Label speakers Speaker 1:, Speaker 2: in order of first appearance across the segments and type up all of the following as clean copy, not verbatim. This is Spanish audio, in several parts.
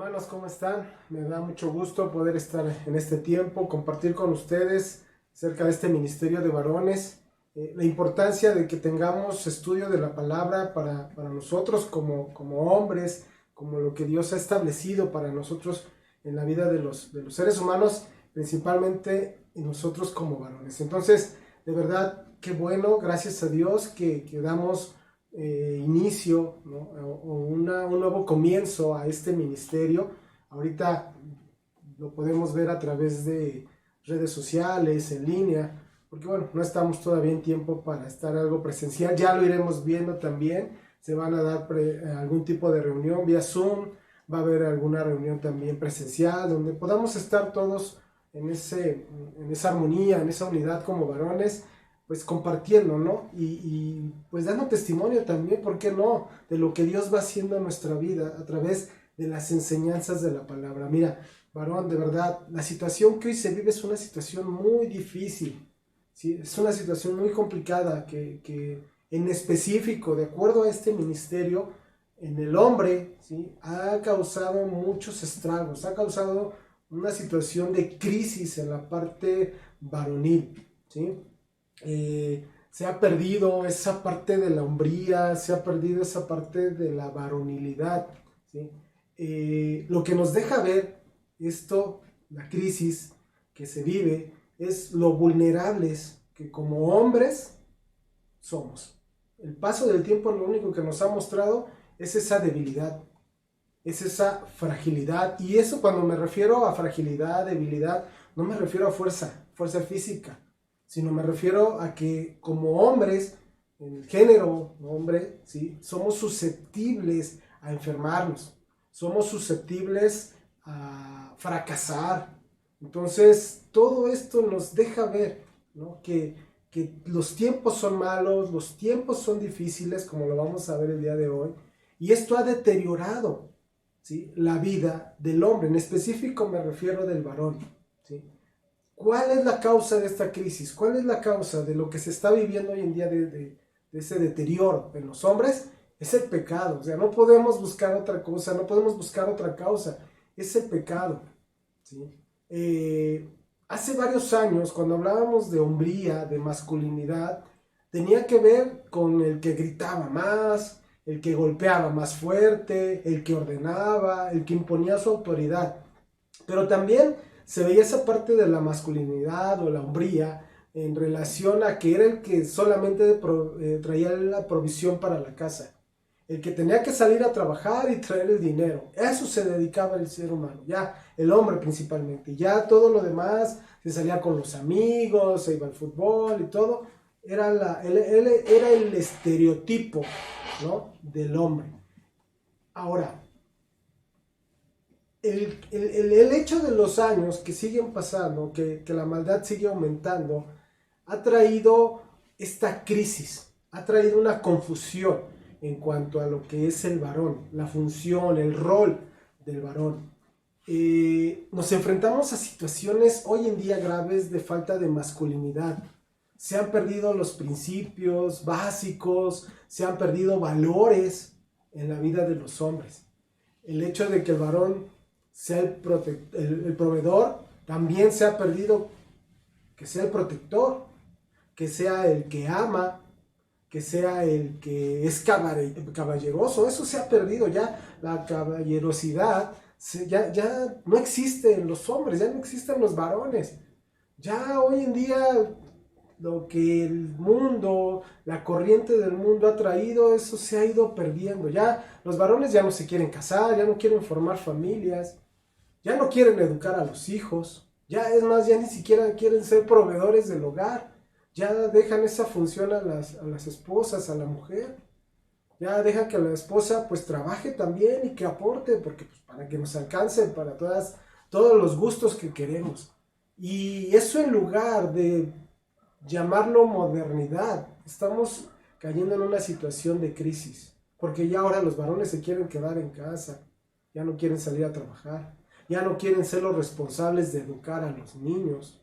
Speaker 1: Hermanos, ¿cómo están? Me da mucho gusto poder estar en este tiempo, compartir con ustedes acerca de este ministerio de varones, la importancia de que tengamos estudio de la palabra para nosotros como hombres, como lo que Dios ha establecido para nosotros en la vida de los seres humanos, principalmente nosotros como varones. Entonces, de verdad, qué bueno, gracias a Dios que damos inicio, ¿no? Un nuevo comienzo a este ministerio. Ahorita lo podemos ver a través de redes sociales, en línea, porque bueno, no estamos todavía en tiempo para estar algo presencial, ya lo iremos viendo también, se van a dar algún tipo de reunión vía Zoom, va a haber alguna reunión también presencial, donde podamos estar todos en esa armonía, en esa unidad como varones, pues compartiendo, ¿no? Pues dando testimonio también, ¿por qué no? De lo que Dios va haciendo en nuestra vida a través de las enseñanzas de la palabra. Mira, varón, de verdad, la situación que hoy se vive es una situación muy difícil, ¿sí? Es una situación muy complicada que en específico, de acuerdo a este ministerio, en el hombre, ¿sí? Ha causado muchos estragos, ha causado una situación de crisis en la parte varonil, ¿sí? Se ha perdido esa parte de la hombría, se ha perdido esa parte de la varonilidad, ¿sí? Lo que nos deja ver esto, la crisis que se vive, es lo vulnerables que como hombres somos. El paso del tiempo lo único que nos ha mostrado es esa debilidad, es esa fragilidad. Y eso, cuando me refiero a fragilidad, debilidad, no me refiero a fuerza física, sino me refiero a que como hombres, en el género hombre, ¿sí? Somos susceptibles a enfermarnos, somos susceptibles a fracasar. Entonces, todo esto nos deja ver, ¿no? que los tiempos son malos, los tiempos son difíciles, como lo vamos a ver el día de hoy, y esto ha deteriorado, ¿sí? La vida del hombre, en específico me refiero del varón, ¿sí? ¿Cuál es la causa de esta crisis? ¿Cuál es la causa de lo que se está viviendo hoy en día de ese deterioro en los hombres? Es el pecado. O sea, no podemos buscar otra cosa, no podemos buscar otra causa. Es el pecado, ¿sí? Hace varios años, cuando hablábamos de hombría, de masculinidad, tenía que ver con el que gritaba más, el que golpeaba más fuerte, el que ordenaba, el que imponía su autoridad. Pero también se veía esa parte de la masculinidad o la hombría en relación a que era el que solamente traía la provisión para la casa, el que tenía que salir a trabajar y traer el dinero. Eso se dedicaba el ser humano, ya el hombre principalmente. Ya todo lo demás, se salía con los amigos, se iba al fútbol y todo, él era el estereotipo, ¿no? Del hombre. Ahora, el hecho de los años que siguen pasando, que la maldad sigue aumentando, ha traído esta crisis, ha traído una confusión en cuanto a lo que es el varón, la función, el rol del varón. Nos enfrentamos a situaciones hoy en día graves de falta de masculinidad. Se han perdido los principios básicos, se han perdido valores en la vida de los hombres. El hecho de que el varón sea el proveedor, también se ha perdido que sea el protector, que sea el que ama, que sea el que es caballeroso. Eso se ha perdido ya, la caballerosidad ya no existe en los hombres, ya no existen los varones. Ya hoy en día lo que el mundo, la corriente del mundo ha traído, eso se ha ido perdiendo. Ya los varones ya no se quieren casar, ya no quieren formar familias, ya no quieren educar a los hijos, ya es más, ya ni siquiera quieren ser proveedores del hogar, ya dejan esa función a las esposas, a la mujer, ya dejan que la esposa pues trabaje también y que aporte, porque pues, para que nos alcance para todos los gustos que queremos. Y eso, en lugar de llamarlo modernidad, estamos cayendo en una situación de crisis, porque ya ahora los varones se quieren quedar en casa, ya no quieren salir a trabajar, ya no quieren ser los responsables de educar a los niños,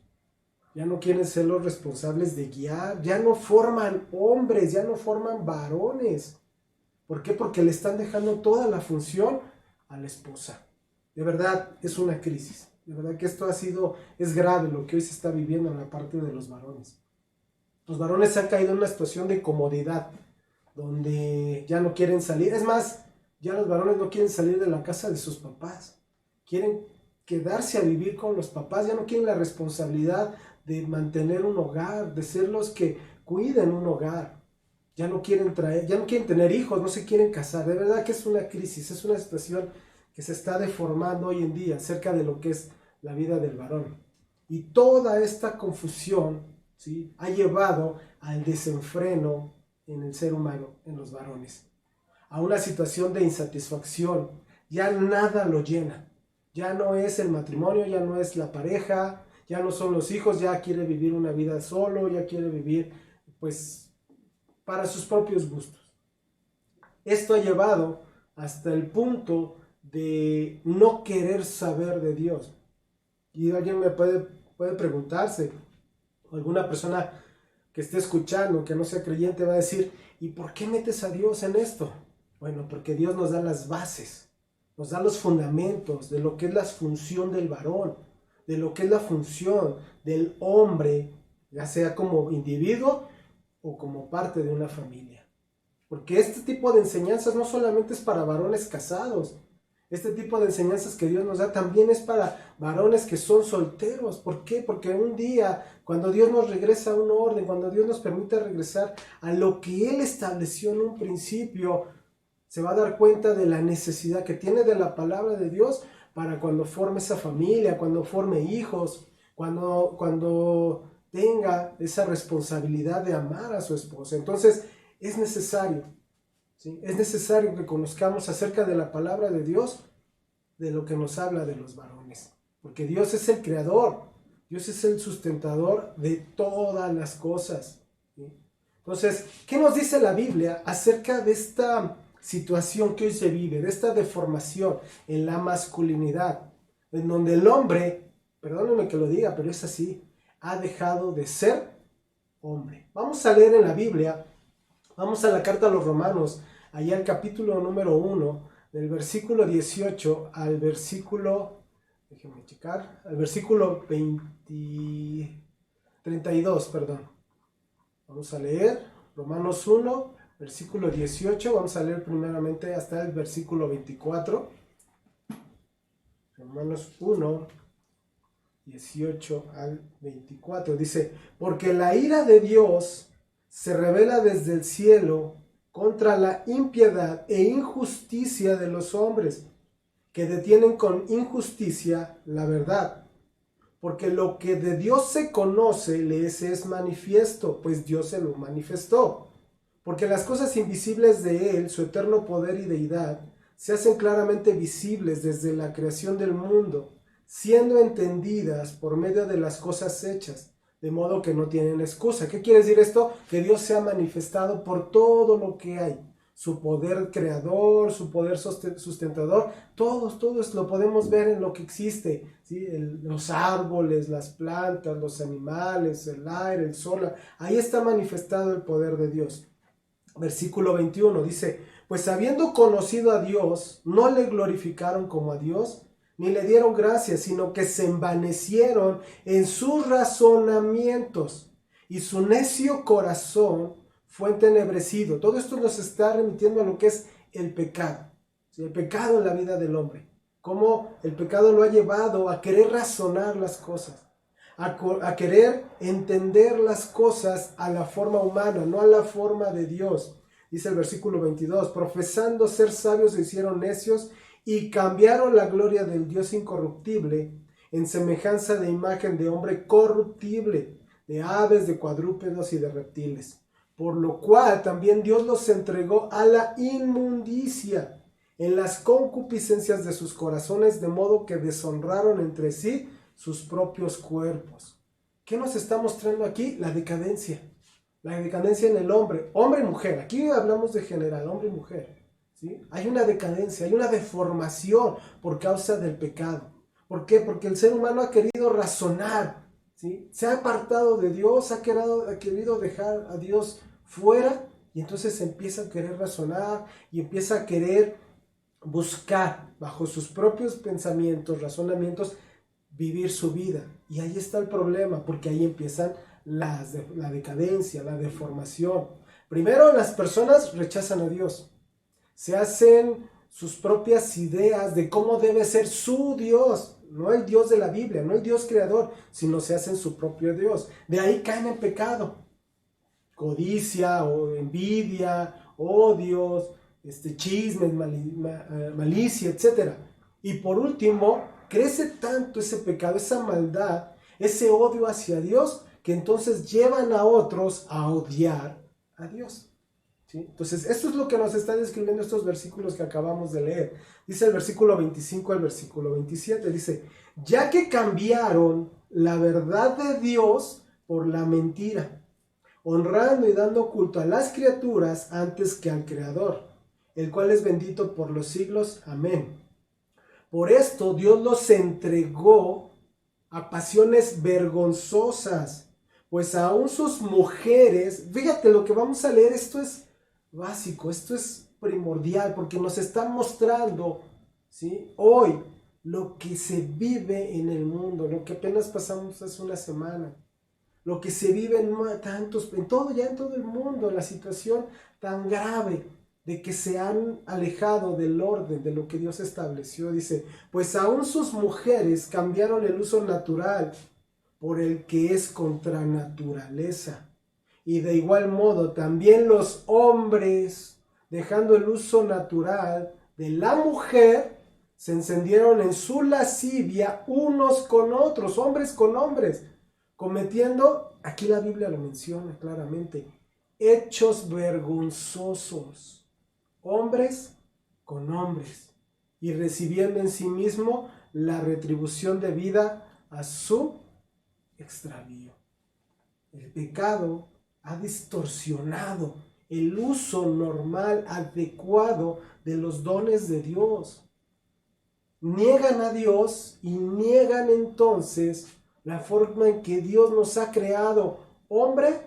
Speaker 1: ya no quieren ser los responsables de guiar, ya no forman hombres, ya no forman varones. ¿Por qué? Porque le están dejando toda la función a la esposa. De verdad es una crisis. De verdad que es grave lo que hoy se está viviendo en la parte de los varones. Los varones se han caído en una situación de comodidad, donde ya no quieren salir. Es más, ya los varones no quieren salir de la casa de sus papás. Quieren quedarse a vivir con los papás. Ya no quieren la responsabilidad de mantener un hogar, de ser los que cuiden un hogar. Ya no quieren tener hijos, no se quieren casar. De verdad que es una crisis, es una situación que se está deformando hoy en día acerca de lo que es la vida del varón. Y toda esta confusión, ¿sí?, ha llevado al desenfreno en el ser humano, en los varones, a una situación de insatisfacción. Ya nada lo llena. Ya no es el matrimonio, ya no es la pareja, ya no son los hijos, ya quiere vivir una vida solo, ya quiere vivir pues para sus propios gustos. Esto ha llevado hasta el punto de no querer saber de Dios. Y alguien me puede preguntarse, alguna persona que esté escuchando, que no sea creyente, va a decir, ¿y por qué metes a Dios en esto? Bueno, porque Dios nos da las bases, nos da los fundamentos de lo que es la función del varón, de lo que es la función del hombre, ya sea como individuo o como parte de una familia. Porque este tipo de enseñanzas no solamente es para varones casados. Este tipo de enseñanzas que Dios nos da también es para varones que son solteros. ¿Por qué? Porque un día, cuando Dios nos regresa a un orden, cuando Dios nos permite regresar a lo que Él estableció en un principio, se va a dar cuenta de la necesidad que tiene de la palabra de Dios para cuando forme esa familia, cuando forme hijos, cuando tenga esa responsabilidad de amar a su esposa. Entonces, es necesario, ¿sí?, es necesario que conozcamos acerca de la palabra de Dios, de lo que nos habla de los varones. Porque Dios es el creador, Dios es el sustentador de todas las cosas, ¿sí? Entonces, ¿qué nos dice la Biblia acerca de esta situación que hoy se vive, de esta deformación en la masculinidad, en donde el hombre, perdónenme que lo diga, pero es así, ha dejado de ser hombre? Vamos a leer en la Biblia, vamos a la carta a los Romanos, allá al capítulo número 1, del versículo 18 al versículo, déjenme checar, al versículo 32, perdón. Vamos a leer Romanos 1, versículo 18, vamos a leer primeramente hasta el versículo 24. Romanos 1, 18 al 24, dice, porque la ira de Dios se revela desde el cielo contra la impiedad e injusticia de los hombres, que detienen con injusticia la verdad. Porque lo que de Dios se conoce les es manifiesto, pues Dios se lo manifestó. Porque las cosas invisibles de Él, su eterno poder y deidad, se hacen claramente visibles desde la creación del mundo, siendo entendidas por medio de las cosas hechas, de modo que no tienen excusa. ¿Qué quiere decir esto? Que Dios se ha manifestado por todo lo que hay. Su poder creador, su poder sustentador, todos lo podemos ver en lo que existe, ¿sí? Los árboles, las plantas, los animales, el aire, el sol. Ahí está manifestado el poder de Dios. Versículo 21 dice, pues habiendo conocido a Dios, no le glorificaron como a Dios, ni le dieron gracias, sino que se envanecieron en sus razonamientos, y su necio corazón fue entenebrecido. Todo esto nos está remitiendo a lo que es el pecado, ¿sí? El pecado en la vida del hombre. Cómo el pecado lo ha llevado a querer razonar las cosas, a querer entender las cosas a la forma humana, no a la forma de Dios. Dice el versículo 22, profesando ser sabios se hicieron necios y cambiaron la gloria del Dios incorruptible en semejanza de imagen de hombre corruptible, de aves, de cuadrúpedos y de reptiles. Por lo cual también Dios los entregó a la inmundicia en las concupiscencias de sus corazones, de modo que deshonraron entre sí sus propios cuerpos. ¿Qué nos está mostrando aquí? La decadencia en el hombre y mujer. Aquí hablamos de general, hombre y mujer, ¿sí? Hay una decadencia, hay una deformación por causa del pecado. ¿Por qué? Porque el ser humano ha querido razonar, ¿sí? Se ha apartado de Dios, ha querido dejar a Dios fuera, y entonces empieza a querer razonar y empieza a querer buscar bajo sus propios pensamientos, razonamientos, vivir su vida. Y ahí está el problema, porque ahí empiezan la decadencia, la deformación. Primero, las personas rechazan a Dios, se hacen sus propias ideas de cómo debe ser su Dios, no el Dios de la Biblia, no el Dios creador, sino se hacen su propio Dios. De ahí caen en pecado, codicia o envidia, odios, chismes, malicia, etc. Y por último, crece tanto ese pecado, esa maldad, ese odio hacia Dios, que entonces llevan a otros a odiar a Dios. ¿Sí? Entonces, esto es lo que nos están describiendo estos versículos que acabamos de leer. Dice el versículo 25 al versículo 27, dice, ya que cambiaron la verdad de Dios por la mentira, honrando y dando culto a las criaturas antes que al Creador, el cual es bendito por los siglos. Amén. Por esto Dios los entregó a pasiones vergonzosas, pues aún sus mujeres, fíjate lo que vamos a leer, esto es básico, esto es primordial, porque nos están mostrando, ¿sí?, hoy lo que se vive en el mundo, lo que apenas pasamos hace una semana, lo que se vive en todo el mundo, la situación tan grave de que se han alejado del orden de lo que Dios estableció. Dice, pues aún sus mujeres cambiaron el uso natural por el que es contra naturaleza. Y de igual modo también los hombres, dejando el uso natural de la mujer, se encendieron en su lascivia unos con otros, hombres con hombres, cometiendo, aquí la Biblia lo menciona claramente, hechos vergonzosos, hombres con hombres, y recibiendo en sí mismo la retribución debida a su extravío. El pecado ha distorsionado el uso normal, adecuado de los dones de Dios. Niegan a Dios y niegan entonces la forma en que Dios nos ha creado, hombre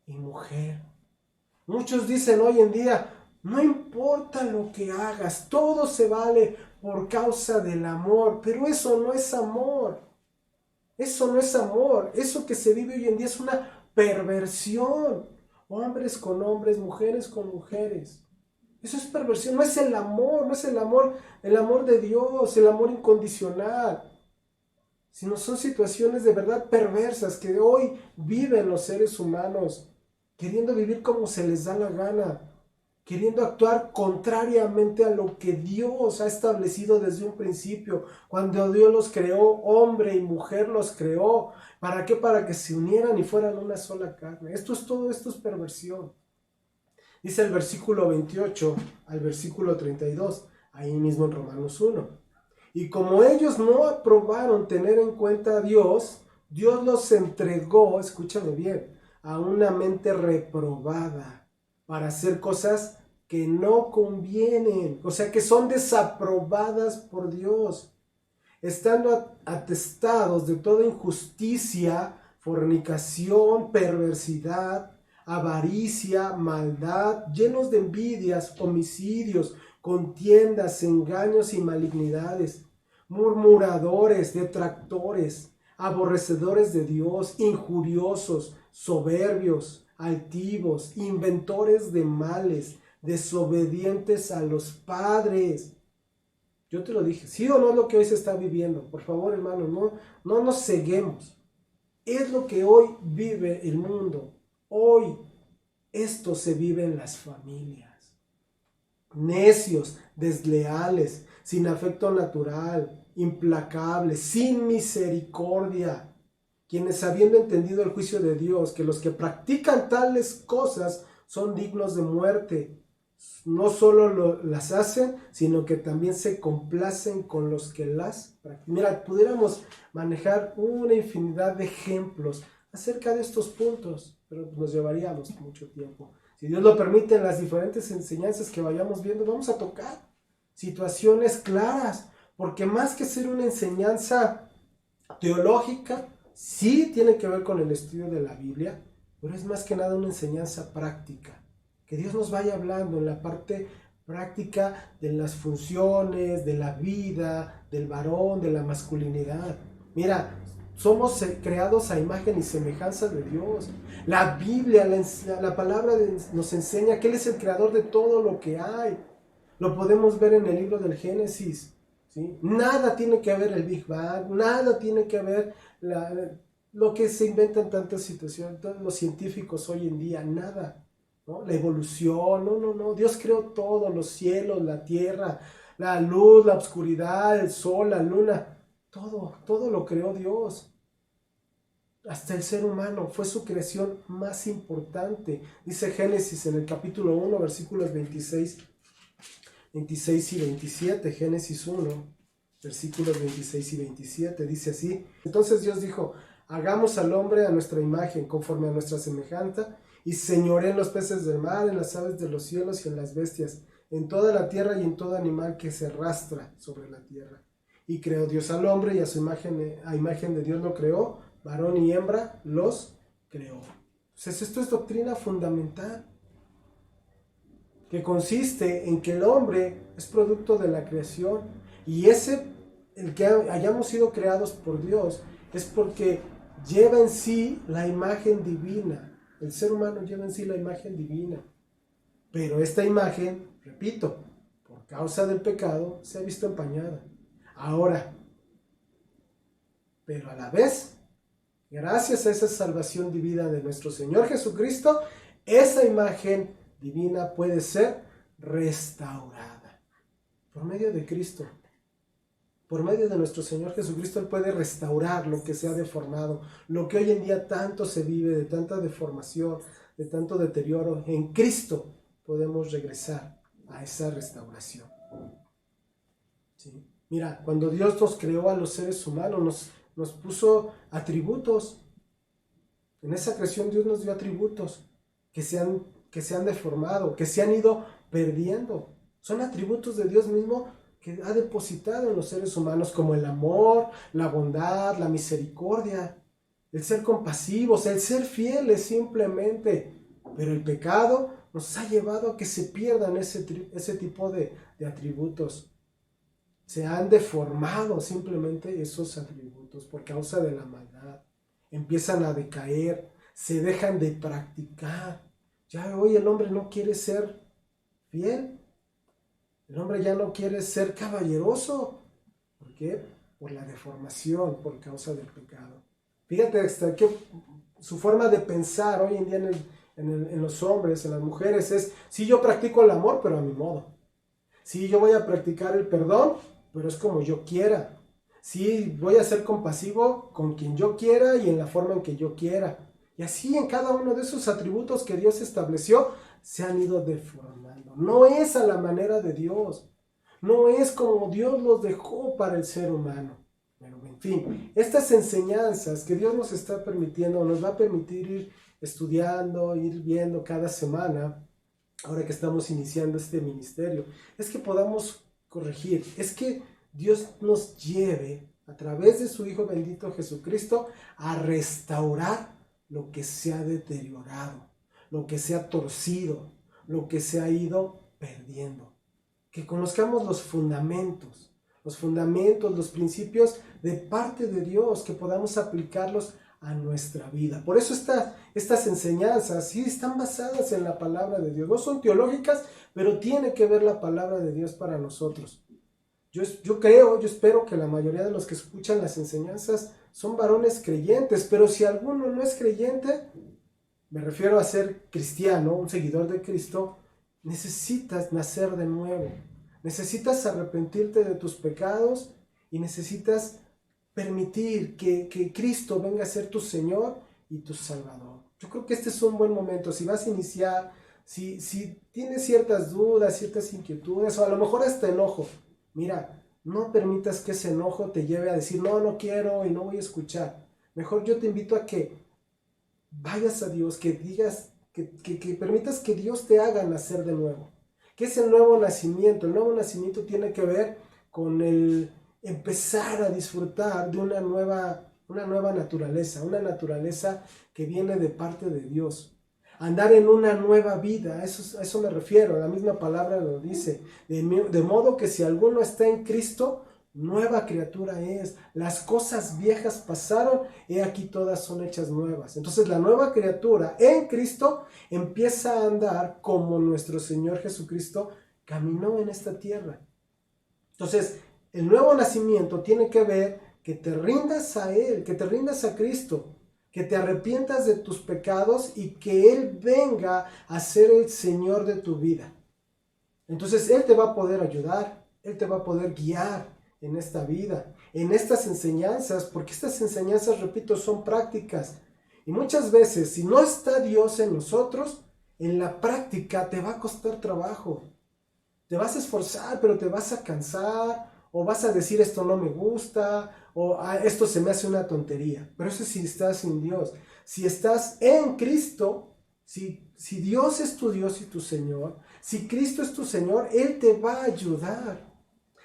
Speaker 1: y mujer. Muchos dicen hoy en día, no importa lo que hagas, todo se vale por causa del amor, pero eso no es amor. Eso no es amor. Eso que se vive hoy en día es una perversión. Hombres con hombres, mujeres con mujeres. Eso es perversión, no es el amor, no es el amor de Dios, el amor incondicional, sino son situaciones de verdad perversas que hoy viven los seres humanos, queriendo vivir como se les da la gana, queriendo actuar contrariamente a lo que Dios ha establecido desde un principio. Cuando Dios los creó, hombre y mujer los creó. ¿Para qué? Para que se unieran y fueran una sola carne. Esto es perversión. Dice el versículo 28 al versículo 32, ahí mismo en Romanos 1. Y como ellos no aprobaron tener en cuenta a Dios, Dios los entregó, escúchame bien, a una mente reprobada para hacer cosas que no convienen, o sea, que son desaprobadas por Dios, estando atestados de toda injusticia, fornicación, perversidad, avaricia, maldad, llenos de envidias, homicidios, contiendas, engaños y malignidades, murmuradores, detractores, aborrecedores de Dios, injuriosos, soberbios, altivos, inventores de males, desobedientes a los padres. Yo te lo dije, ¿sí o no es lo que hoy se está viviendo? Por favor, hermano, no nos ceguemos. Es lo que hoy vive el mundo. Hoy esto se vive en las familias. Necios, desleales, sin afecto natural, implacables, sin misericordia, quienes habiendo entendido el juicio de Dios, que los que practican tales cosas son dignos de muerte, no solo las hacen, sino que también se complacen con los que las practican. Mira, pudiéramos manejar una infinidad de ejemplos acerca de estos puntos, pero nos llevaríamos mucho tiempo. Si Dios lo permite, en las diferentes enseñanzas que vayamos viendo, vamos a tocar situaciones claras, porque más que ser una enseñanza teológica, sí tiene que ver con el estudio de la Biblia, pero es más que nada una enseñanza práctica. Que Dios nos vaya hablando en la parte práctica de las funciones, de la vida, del varón, de la masculinidad. Mira, somos creados a imagen y semejanza de Dios. La Biblia, la palabra nos enseña que Él es el creador de todo lo que hay. Lo podemos ver en el libro del Génesis. ¿Sí? Nada tiene que ver el Big Bang, nada tiene que ver lo que se inventa en tantas situaciones, todos los científicos hoy en día, nada. ¿No? La evolución, no. Dios creó todo, los cielos, la tierra, la luz, la oscuridad, el sol, la luna. Todo lo creó Dios. Hasta el ser humano fue su creación más importante. Dice Génesis en el capítulo 1, versículos 26 y 27. Génesis 1, versículos 26 y 27. Dice así: entonces Dios dijo: hagamos al hombre a nuestra imagen, conforme a nuestra semejanza, y señoré en los peces del mar, en las aves de los cielos y en las bestias, en toda la tierra y en todo animal que se arrastra sobre la tierra. Y creó Dios al hombre, y a imagen de Dios lo creó, varón y hembra los creó. Entonces esto es doctrina fundamental, que consiste en que el hombre es producto de la creación, y el que hayamos sido creados por Dios, es porque lleva en sí la imagen divina. El ser humano lleva en sí la imagen divina. Pero esta imagen, repito, por causa del pecado, se ha visto empañada. Ahora, pero a la vez, gracias a esa salvación divina de nuestro Señor Jesucristo, esa imagen divina puede ser restaurada por medio de Cristo. Por medio de nuestro Señor Jesucristo, Él puede restaurar lo que se ha deformado, lo que hoy en día tanto se vive, de tanta deformación, de tanto deterioro. En Cristo podemos regresar a esa restauración. ¿Sí? Mira, cuando Dios nos creó a los seres humanos, nos puso atributos. En esa creación Dios nos dio atributos que se han deformado, que se han ido perdiendo. Son atributos de Dios mismo que ha depositado en los seres humanos, como el amor, la bondad, la misericordia, el ser compasivos, el ser fieles simplemente. Pero el pecado nos ha llevado a que se pierdan ese tipo de atributos. Se han deformado simplemente esos atributos por causa de la maldad. Empiezan a decaer, se dejan de practicar. Ya hoy el hombre no quiere ser fiel. El hombre ya no quiere ser caballeroso. ¿Por qué? Por la deformación, por causa del pecado. Fíjate hasta que su forma de pensar hoy en día en los hombres, en las mujeres, es: sí, yo practico el amor, pero a mi modo. Sí, yo voy a practicar el perdón, pero es como yo quiera. Sí, voy a ser compasivo con quien yo quiera y en la forma en que yo quiera. Y así en cada uno de esos atributos que Dios estableció, se han ido deformando. No es a la manera de Dios. No es como Dios los dejó para el ser humano. Pero en fin, estas enseñanzas que Dios nos está permitiendo, nos va a permitir ir estudiando, ir viendo cada semana, ahora que estamos iniciando este ministerio, es que podamos corregir, es que Dios nos lleve a través de su Hijo bendito Jesucristo a restaurar lo que se ha deteriorado, lo que se ha torcido, lo que se ha ido perdiendo. Que conozcamos los fundamentos, los principios de parte de Dios, que podamos aplicarlos a nuestra vida. Por eso estas enseñanzas sí están basadas en la palabra de Dios. No son teológicas, pero tiene que ver la palabra de Dios para nosotros. Yo espero que la mayoría de los que escuchan las enseñanzas son varones creyentes, pero si alguno no es creyente, me refiero a ser cristiano, un seguidor de Cristo, necesitas nacer de nuevo. Necesitas arrepentirte de tus pecados y necesitas permitir que Cristo venga a ser tu Señor y tu Salvador. Yo creo que este es un buen momento. Si vas a iniciar, si tienes ciertas dudas, ciertas inquietudes, o a lo mejor hasta enojo, mira, no permitas que ese enojo te lleve a decir: no quiero y no voy a escuchar. Mejor yo te invito a que vayas a Dios, que digas, que permitas que Dios te haga nacer de nuevo. ¿Qué es el nuevo nacimiento? El nuevo nacimiento tiene que ver con el empezar a disfrutar de una nueva naturaleza, una naturaleza que viene de parte de Dios. andar en una nueva vida. A eso me refiero, la misma palabra lo dice. De modo que si alguno está en Cristo, nueva criatura es. Las cosas viejas pasaron, he aquí todas son hechas nuevas. Entonces la nueva criatura en Cristo empieza a andar como nuestro Señor Jesucristo caminó en esta tierra. Entonces el nuevo nacimiento tiene que ver que te rindas a Él, que te rindas a Cristo, que te arrepientas de tus pecados y que Él venga a ser el Señor de tu vida. Entonces Él te va a poder ayudar, Él te va a poder guiar en esta vida, en estas enseñanzas, porque estas enseñanzas, repito, son prácticas. Y muchas veces, si no está Dios en nosotros, en la práctica te va a costar trabajo. Te vas a esforzar, pero te vas a cansar, o vas a decir esto no me gusta, o esto se me hace una tontería. Pero eso es si estás sin Dios. Si estás en Cristo, si Dios es tu Dios y tu Señor, si Cristo es tu Señor, Él te va a ayudar.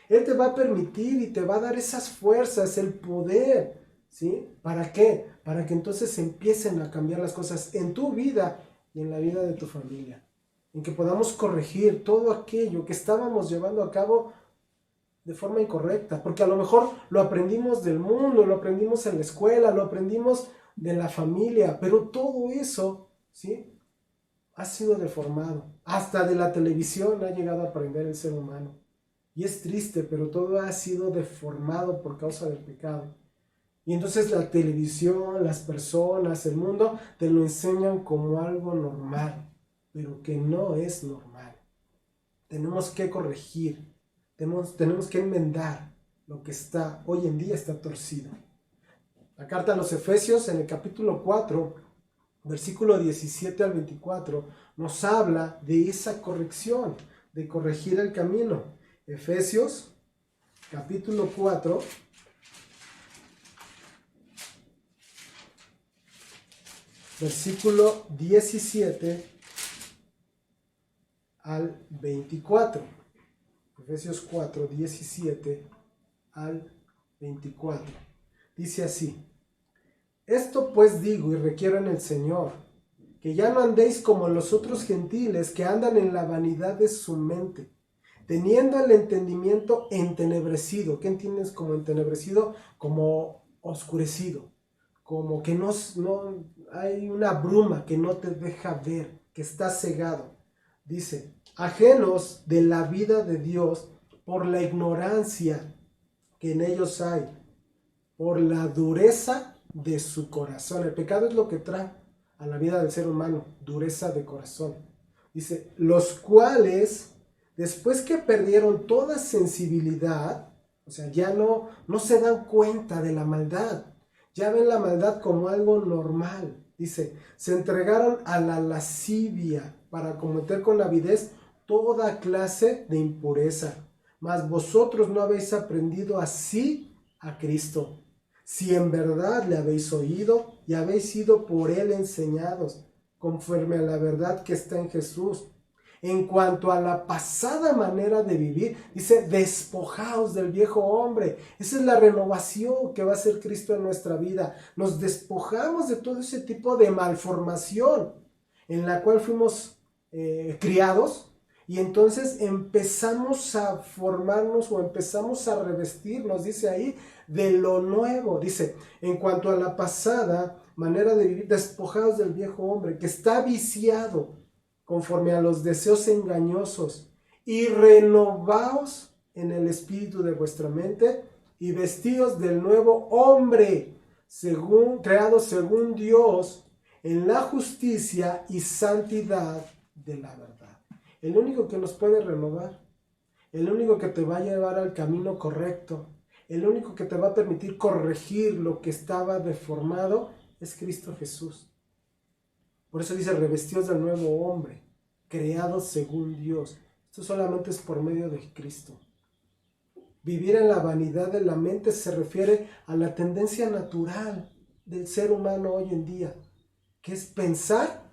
Speaker 1: Él te va a permitir y te va a dar esas fuerzas, el poder, ¿sí? ¿Para qué? Para que entonces empiecen a cambiar las cosas en tu vida y en la vida de tu familia. En que podamos corregir todo aquello que estábamos llevando a cabo de forma incorrecta. Porque a lo mejor lo aprendimos del mundo, lo aprendimos en la escuela, lo aprendimos de la familia, pero todo eso, ¿sí?, ha sido deformado. Hasta de la televisión ha llegado a aprender el ser humano. Y es triste, pero todo ha sido deformado por causa del pecado. Y entonces la televisión, las personas, el mundo te lo enseñan como algo normal, pero que no es normal. Tenemos que corregir, tenemos que enmendar lo que está hoy en día está torcido. La carta a los Efesios en el capítulo 4, versículo 17 al 24, nos habla de esa corrección, de corregir el camino. Efesios, capítulo 4, versículo 17 al 24. Efesios 4, 17 al 24. Dice así: Esto pues digo y requiero en el Señor, que ya no andéis como los otros gentiles que andan en la vanidad de su mente, teniendo el entendimiento entenebrecido. ¿Qué entiendes como entenebrecido? Como oscurecido, como que no hay una bruma que no te deja ver, que está cegado. Dice, ajenos de la vida de Dios por la ignorancia que en ellos hay, por la dureza de su corazón. El pecado es lo que trae a la vida del ser humano, dureza de corazón. Dice, los cuales, después que perdieron toda sensibilidad, o sea, ya no se dan cuenta de la maldad, ya ven la maldad como algo normal. Dice, se entregaron a la lascivia para cometer con avidez toda clase de impureza. Mas vosotros no habéis aprendido así a Cristo, si en verdad le habéis oído y habéis sido por él enseñados, conforme a la verdad que está en Jesús. En cuanto a la pasada manera de vivir, dice, despojaos del viejo hombre. Esa es la renovación que va a hacer Cristo en nuestra vida. Nos despojamos de todo ese tipo de malformación en la cual fuimos criados, y entonces empezamos a formarnos o empezamos a revestirnos, dice ahí, de lo nuevo. Dice, en cuanto a la pasada manera de vivir, despojados del viejo hombre que está viciado conforme a los deseos engañosos, y renovaos en el espíritu de vuestra mente, y vestíos del nuevo hombre, creado según Dios, en la justicia y santidad de la verdad. El único que nos puede renovar, el único que te va a llevar al camino correcto, el único que te va a permitir corregir lo que estaba deformado, es Cristo Jesús. Por eso dice, revestidos del nuevo hombre, creados según Dios. Esto solamente es por medio de Cristo. Vivir en la vanidad de la mente se refiere a la tendencia natural del ser humano hoy en día, que es pensar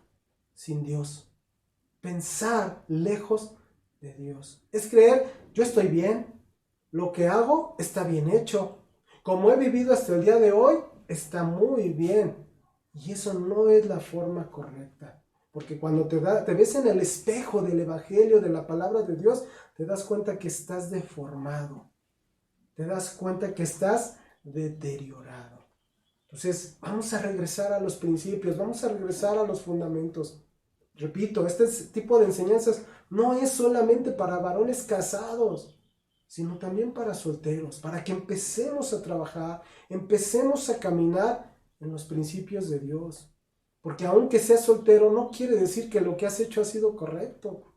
Speaker 1: sin Dios, pensar lejos de Dios. Es creer, yo estoy bien, lo que hago está bien hecho, como he vivido hasta el día de hoy, está muy bien. Y eso no es la forma correcta. Porque cuando te ves en el espejo del Evangelio, de la palabra de Dios, te das cuenta que estás deformado. Te das cuenta que estás deteriorado. Entonces, vamos a regresar a los principios, vamos a regresar a los fundamentos. Repito, este tipo de enseñanzas no es solamente para varones casados, sino también para solteros, para que empecemos a trabajar, empecemos a caminar en los principios de Dios. Porque aunque seas soltero, no quiere decir que lo que has hecho ha sido correcto.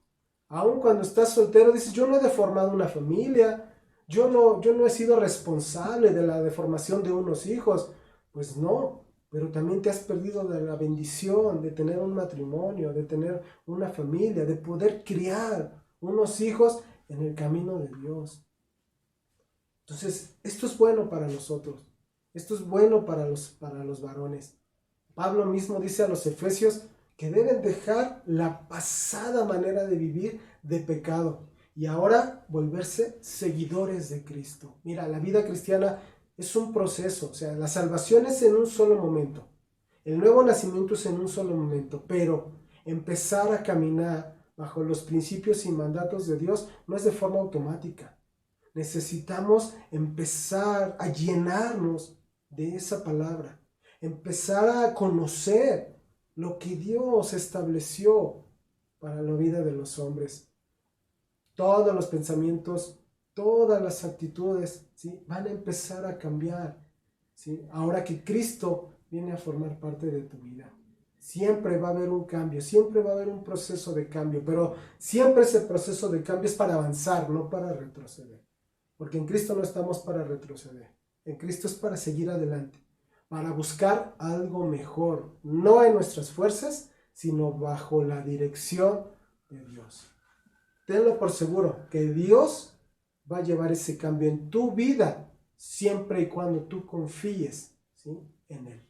Speaker 1: Aun cuando estás soltero, dices, yo no he deformado una familia, yo no he sido responsable de la deformación de unos hijos. Pues no, pero también te has perdido de la bendición de tener un matrimonio, de tener una familia, de poder criar unos hijos en el camino de Dios. Entonces, esto es bueno para nosotros, esto es bueno para los varones. Pablo mismo dice a los efesios que deben dejar la pasada manera de vivir de pecado y ahora volverse seguidores de Cristo. Mira, la vida cristiana es un proceso, o sea, la salvación es en un solo momento, el nuevo nacimiento es en un solo momento, pero empezar a caminar bajo los principios y mandatos de Dios no es de forma automática. Necesitamos empezar a llenarnos de esa palabra, empezar a conocer lo que Dios estableció para la vida de los hombres. Todos los pensamientos, todas las actitudes, ¿sí?, van a empezar a cambiar, ¿sí?, ahora que Cristo viene a formar parte de tu vida. Siempre va a haber un cambio, siempre va a haber un proceso de cambio, pero siempre ese proceso de cambio es para avanzar, no para retroceder. Porque en Cristo no estamos para retroceder, en Cristo es para seguir adelante, para buscar algo mejor, no en nuestras fuerzas, sino bajo la dirección de Dios. Tenlo por seguro que Dios va a llevar ese cambio en tu vida, siempre y cuando tú confíes, ¿sí?, en Él.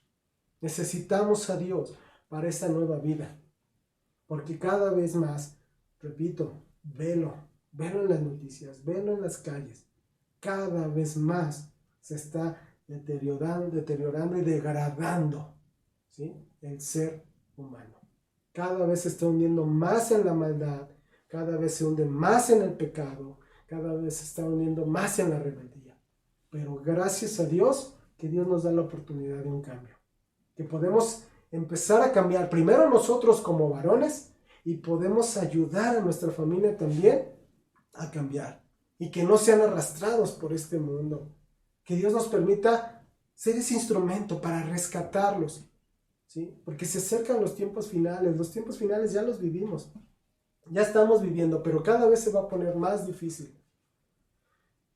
Speaker 1: Necesitamos a Dios para esta nueva vida, porque cada vez más, repito, velo en las noticias, velo en las calles, cada vez más se está deteriorando y degradando, ¿sí?, el ser humano. Cada vez se está hundiendo más en la maldad, cada vez se hunde más en el pecado, cada vez se está hundiendo más en la rebeldía. Pero gracias a Dios que Dios nos da la oportunidad de un cambio, que podemos empezar a cambiar primero nosotros como varones y podemos ayudar a nuestra familia también a cambiar y que no sean arrastrados por este mundo. Que Dios nos permita ser ese instrumento para rescatarlos, ¿sí? Porque se acercan los tiempos finales ya los vivimos, ya estamos viviendo, pero cada vez se va a poner más difícil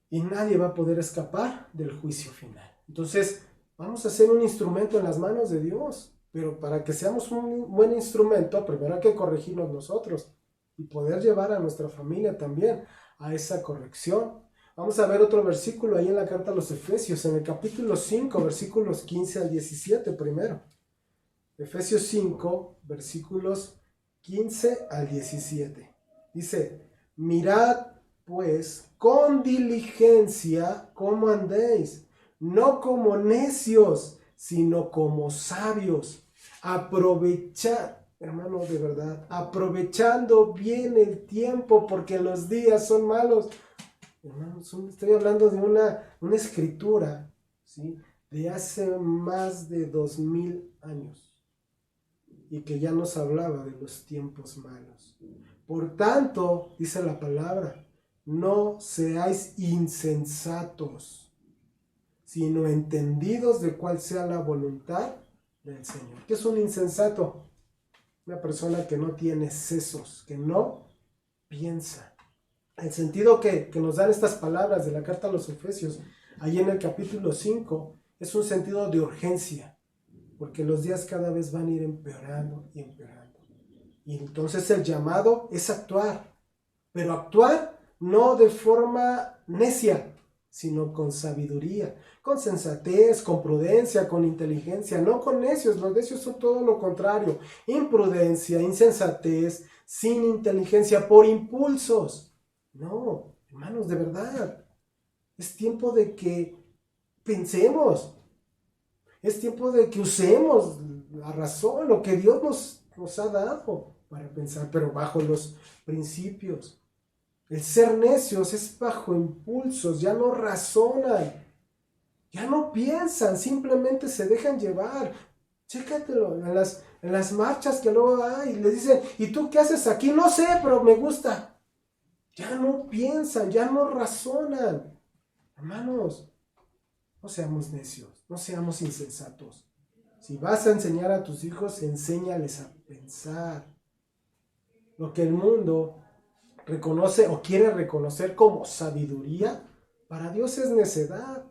Speaker 1: y nadie va a poder escapar del juicio final. Entonces, vamos a ser un instrumento en las manos de Dios, pero para que seamos un buen instrumento, primero hay que corregirnos nosotros y poder llevar a nuestra familia también a esa corrección. Vamos a ver otro versículo ahí en la carta a los Efesios, en el capítulo 5, versículos 15 al 17 primero. Efesios 5, versículos 15 al 17. Dice, mirad pues con diligencia cómo andéis, no como necios, sino como sabios. Aprovechad, hermano, de verdad, aprovechando bien el tiempo, porque los días son malos. Hermanos, estoy hablando de una escritura, ¿sí?, de hace más de 2000 años y que ya nos hablaba de los tiempos malos. Por tanto, dice la palabra, no seáis insensatos, sino entendidos de cuál sea la voluntad del Señor. ¿Qué es un insensato? Una persona que no tiene sesos, que no piensa. El sentido que nos dan estas palabras de la carta a los Efesios, ahí en el capítulo 5, es un sentido de urgencia, porque los días cada vez van a ir empeorando y empeorando. Y entonces el llamado es actuar, pero actuar no de forma necia, sino con sabiduría, con sensatez, con prudencia, con inteligencia, no con necios. Los necios son todo lo contrario, imprudencia, insensatez, sin inteligencia, por impulsos. No, hermanos, de verdad, es tiempo de que pensemos, es tiempo de que usemos la razón, lo que Dios nos ha dado para pensar, pero bajo los principios. El ser necios es bajo impulsos, ya no razonan, ya no piensan, simplemente se dejan llevar. Chécatelo en las marchas que luego hay, y les dicen, ¿y tú qué haces aquí? No sé, pero me gusta. Ya no piensan, ya no razonan. Hermanos, no seamos necios, no seamos insensatos. Si vas a enseñar a tus hijos, enséñales a pensar. Lo que el mundo reconoce o quiere reconocer como sabiduría, para Dios es necedad.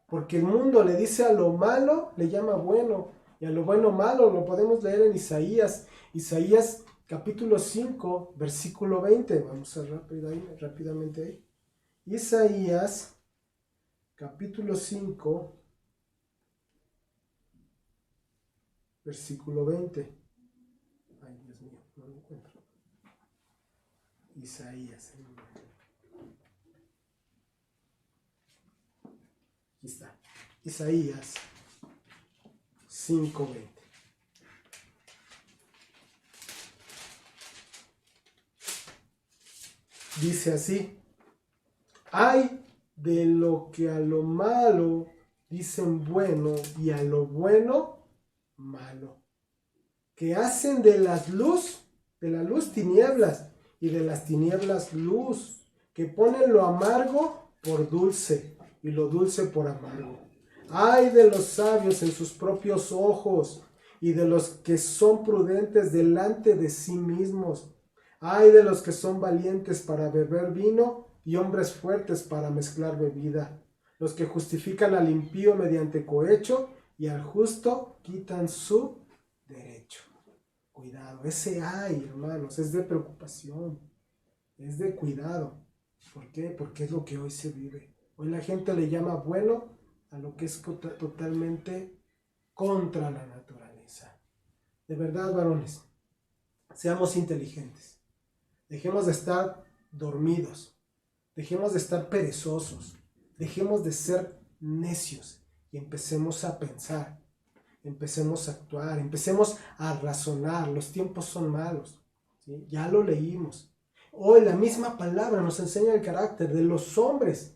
Speaker 1: Porque el mundo le dice a lo malo, le llama bueno. Y a lo bueno malo lo podemos leer en Isaías. Isaías capítulo 5, versículo 20. Vamos a rápidamente ahí. Isaías capítulo 5, versículo 20. Ay, Dios mío, no lo encuentro. Isaías. Aquí está. Isaías 5:20. Dice así: ay de lo que a lo malo dicen bueno y a lo bueno malo, que hacen de la luz tinieblas y de las tinieblas luz, que ponen lo amargo por dulce y lo dulce por amargo. Ay de los sabios en sus propios ojos y de los que son prudentes delante de sí mismos. Ay de los que son valientes para beber vino y hombres fuertes para mezclar bebida. Los que justifican al impío mediante cohecho y al justo quitan su derecho. Cuidado, ese ay, hermanos, es de preocupación, es de cuidado. ¿Por qué? Porque es lo que hoy se vive. Hoy la gente le llama bueno a lo que es totalmente contra la naturaleza. De verdad, varones, seamos inteligentes. Dejemos de estar dormidos. Dejemos de estar perezosos. Dejemos de ser necios y empecemos a pensar. Empecemos a actuar. Empecemos a razonar. Los tiempos son malos, ¿sí? Ya lo leímos. Hoy la misma palabra nos enseña el carácter de los hombres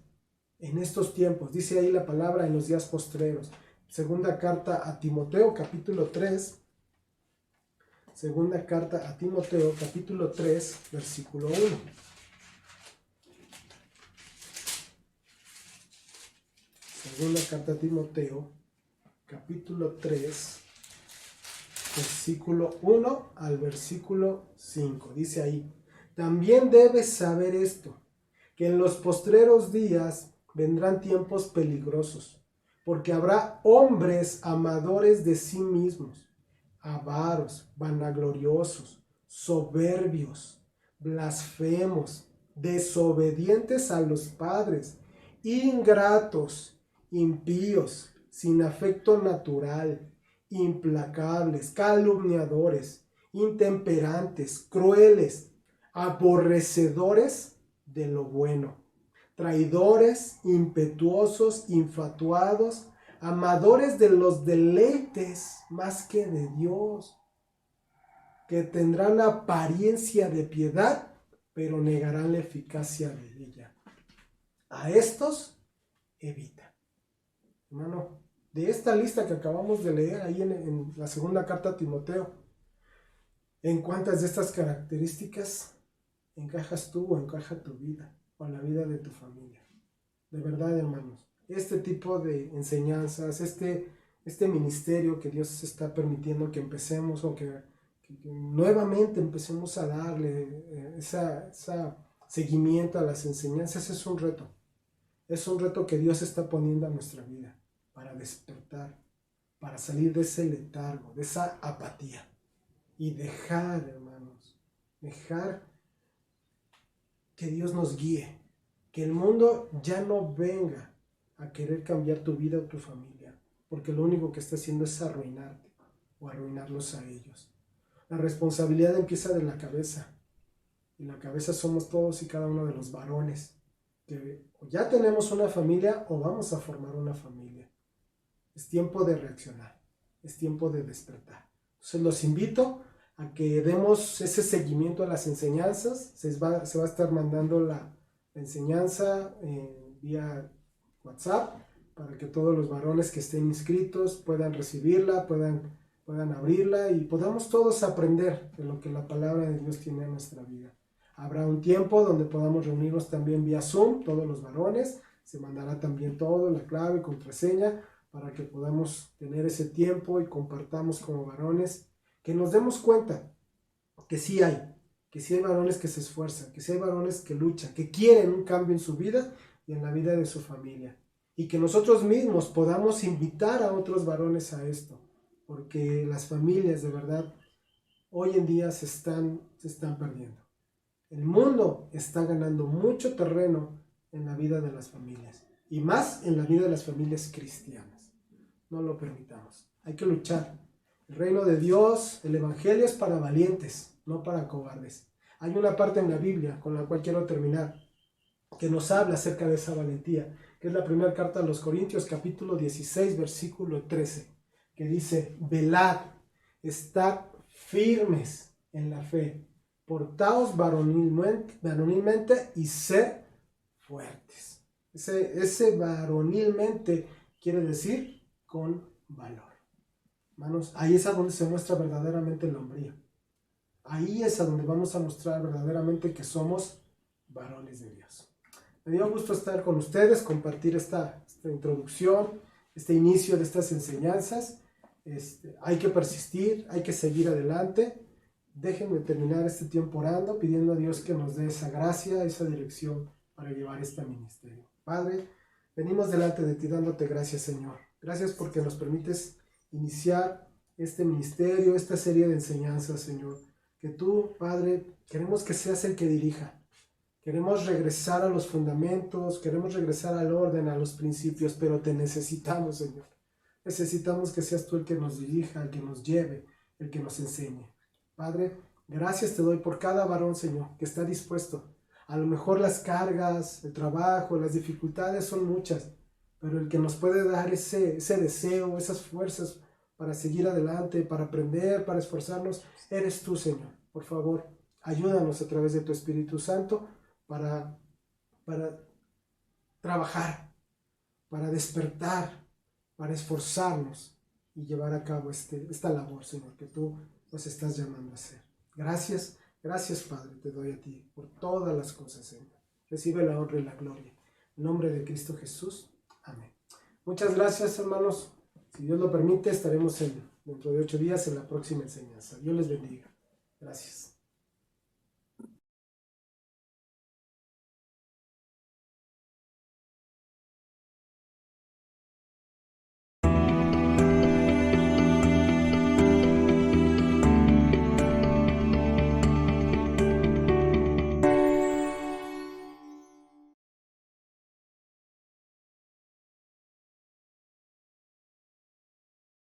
Speaker 1: en estos tiempos. Dice ahí la palabra en los días postreros. Segunda carta a Timoteo, capítulo 3. Segunda carta a Timoteo, capítulo 3, versículo 1. Segunda carta a Timoteo, capítulo 3, versículo 1 al versículo 5. Dice ahí: también debes saber esto, que en los postreros días vendrán tiempos peligrosos, porque habrá hombres amadores de sí mismos, avaros, vanagloriosos, soberbios, blasfemos, desobedientes a los padres, ingratos, impíos, sin afecto natural, implacables, calumniadores, intemperantes, crueles, aborrecedores de lo bueno, traidores, impetuosos, infatuados, amadores de los deleites más que de Dios, que tendrán apariencia de piedad, pero negarán la eficacia de ella. A estos evita. Hermano, de esta lista que acabamos de leer ahí en la segunda carta a Timoteo, ¿en cuántas de estas características encajas tú o encaja tu vida o la vida de tu familia? De verdad, hermanos, este tipo de enseñanzas, este ministerio que Dios está permitiendo que empecemos o que nuevamente empecemos a darle esa seguimiento a las enseñanzas, es un reto. Es un reto que Dios está poniendo a nuestra vida para despertar, para salir de ese letargo, de esa apatía y dejar, hermanos, dejar que Dios nos guíe, que el mundo ya no venga a querer cambiar tu vida o tu familia, porque lo único que está haciendo es arruinarte o arruinarlos a ellos. La responsabilidad empieza de la cabeza, y la cabeza somos todos y cada uno de los varones, que o ya tenemos una familia o vamos a formar una familia. Es tiempo de reaccionar, es tiempo de despertar. Entonces los invito a que demos ese seguimiento a las enseñanzas. Se va a estar mandando la enseñanza vía WhatsApp para que todos los varones que estén inscritos puedan recibirla, puedan abrirla y podamos todos aprender de lo que la palabra de Dios tiene en nuestra vida. Habrá un tiempo donde podamos reunirnos también vía Zoom, todos los varones. Se mandará también todo, la clave, contraseña, para que podamos tener ese tiempo y compartamos como varones, que nos demos cuenta que sí hay varones que se esfuerzan, que sí hay varones que luchan, que quieren un cambio en su vida y en la vida de su familia. Y que nosotros mismos podamos invitar a otros varones a esto, porque las familias de verdad hoy en día se están perdiendo. El mundo está ganando mucho terreno en la vida de las familias y más en la vida de las familias cristianas. No lo permitamos. Hay que luchar. El reino de Dios, el evangelio es para valientes, no para cobardes. Hay una parte en la Biblia con la cual quiero terminar que nos habla acerca de esa valentía, que es la primera carta a los Corintios, capítulo 16, versículo 13, que dice: velad, estad firmes en la fe, portaos varonilmente y sed fuertes. Ese varonilmente quiere decir con valor. Hermanos, ahí es a donde se muestra verdaderamente la hombría. Ahí es a donde vamos a mostrar verdaderamente que somos varones de Dios. Me dio gusto estar con ustedes, compartir esta introducción, este inicio de estas enseñanzas. Hay que persistir, hay que seguir adelante. Déjenme terminar este tiempo orando, pidiendo a Dios que nos dé esa gracia, esa dirección para llevar este ministerio. Padre, venimos delante de ti dándote gracias, Señor. Gracias porque nos permites iniciar este ministerio, esta serie de enseñanzas, Señor. Que tú, Padre, queremos que seas el que dirija. Queremos regresar a los fundamentos, queremos regresar al orden, a los principios, pero te necesitamos, Señor. Necesitamos que seas tú el que nos dirija, el que nos lleve, el que nos enseñe. Padre, gracias te doy por cada varón, Señor, que está dispuesto. A lo mejor las cargas, el trabajo, las dificultades son muchas, pero el que nos puede dar ese deseo, esas fuerzas para seguir adelante, para aprender, para esforzarnos, eres tú, Señor. Por favor, ayúdanos a través de tu Espíritu Santo para trabajar, para despertar, para esforzarnos y llevar a cabo esta labor, Señor, que tú nos estás llamando a hacer. Gracias, gracias, Padre, te doy a ti por todas las cosas, Señor. Recibe la honra y la gloria. En nombre de Cristo Jesús. Amén. Muchas gracias, hermanos. Si Dios lo permite, estaremos dentro de 8 días en la próxima enseñanza. Dios les bendiga. Gracias.